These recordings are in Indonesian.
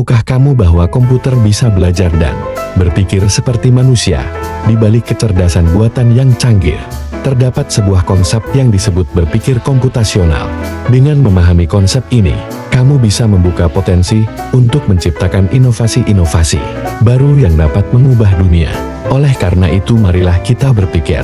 Tahukah kamu bahwa komputer bisa belajar dan berpikir seperti manusia? Di balik kecerdasan buatan yang canggih, terdapat sebuah konsep yang disebut berpikir komputasional. Dengan memahami konsep ini, kamu bisa membuka potensi untuk menciptakan inovasi-inovasi baru yang dapat mengubah dunia. Oleh karena itu, marilah kita berpikir.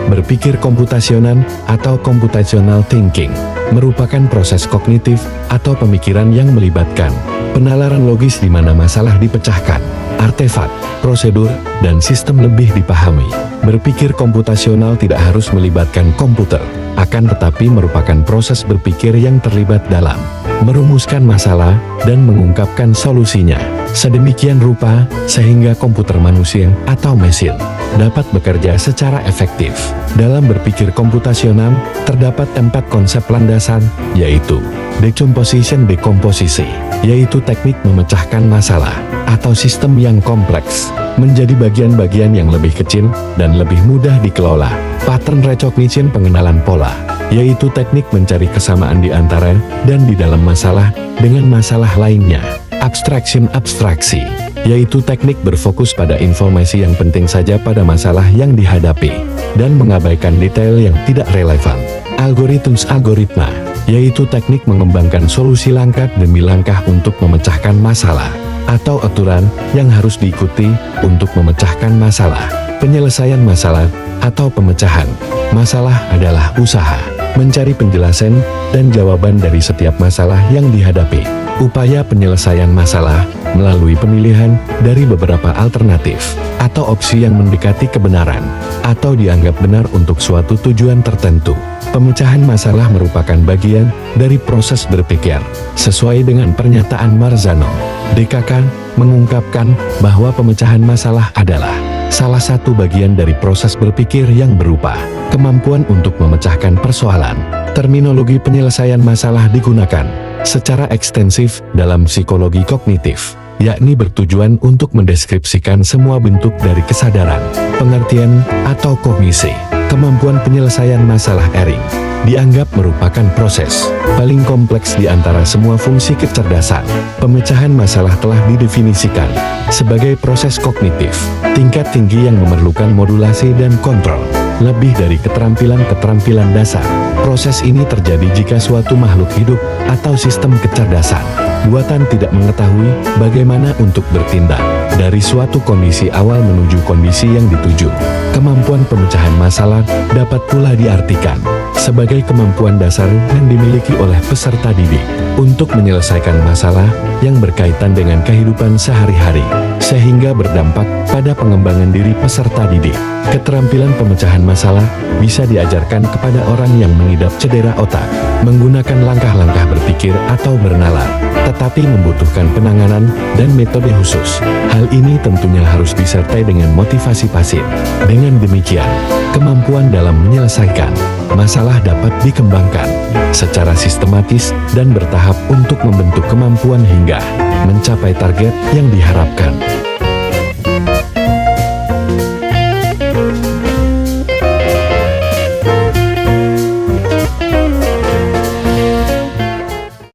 Berpikir komputasional atau computational thinking merupakan proses kognitif atau pemikiran yang melibatkan penalaran logis di mana masalah dipecahkan, artefak, prosedur, dan sistem lebih dipahami. Berpikir komputasional tidak harus melibatkan komputer, akan tetapi merupakan proses berpikir yang terlibat dalam merumuskan masalah dan mengungkapkan solusinya sedemikian rupa sehingga komputer manusia atau mesin dapat bekerja secara efektif. Dalam berpikir komputasional, terdapat 4 konsep landasan, yaitu decomposition dekomposisi, yaitu teknik memecahkan masalah atau sistem yang kompleks menjadi bagian-bagian yang lebih kecil dan lebih mudah dikelola. Pattern recognition, pengenalan pola, yaitu teknik mencari kesamaan di antara dan di dalam masalah dengan masalah lainnya. Abstraction, abstraksi, yaitu teknik berfokus pada informasi yang penting saja pada masalah yang dihadapi dan mengabaikan detail yang tidak relevan. Algorithms, algoritma, yaitu teknik mengembangkan solusi langkah demi langkah untuk memecahkan masalah atau aturan yang harus diikuti untuk memecahkan masalah. Penyelesaian masalah atau pemecahan masalah adalah usaha mencari penjelasan dan jawaban dari setiap masalah yang dihadapi. Upaya penyelesaian masalah melalui pemilihan dari beberapa alternatif atau opsi yang mendekati kebenaran atau dianggap benar untuk suatu tujuan tertentu. Pemecahan masalah merupakan bagian dari proses berpikir. Sesuai dengan pernyataan Marzano, Descartes mengungkapkan bahwa pemecahan masalah adalah salah satu bagian dari proses berpikir yang berupa kemampuan untuk memecahkan persoalan. Terminologi penyelesaian masalah digunakan secara ekstensif dalam psikologi kognitif, yakni bertujuan untuk mendeskripsikan semua bentuk dari kesadaran, pengertian, atau kognisi. Kemampuan penyelesaian masalah Ehring dianggap merupakan proses paling kompleks di antara semua fungsi kecerdasan. Pemecahan masalah telah didefinisikan sebagai proses kognitif tingkat tinggi yang memerlukan modulasi dan kontrol lebih dari keterampilan-keterampilan dasar. Proses ini terjadi jika suatu makhluk hidup atau sistem kecerdasan buatan tidak mengetahui bagaimana untuk bertindak dari suatu kondisi awal menuju kondisi yang dituju. Kemampuan pemecahan masalah dapat pula diartikan sebagai kemampuan dasar yang dimiliki oleh peserta didik untuk menyelesaikan masalah yang berkaitan dengan kehidupan sehari-hari, sehingga berdampak pada pengembangan diri peserta didik. Keterampilan pemecahan masalah bisa diajarkan kepada orang yang mengidap cedera otak, menggunakan langkah-langkah berpikir atau bernalar, tetapi membutuhkan penanganan dan metode khusus. Hal ini tentunya harus disertai dengan motivasi pasif. Dengan demikian, kemampuan dalam menyelesaikan masalah dapat dikembangkan secara sistematis dan bertahap untuk membentuk kemampuan hingga mencapai target yang diharapkan.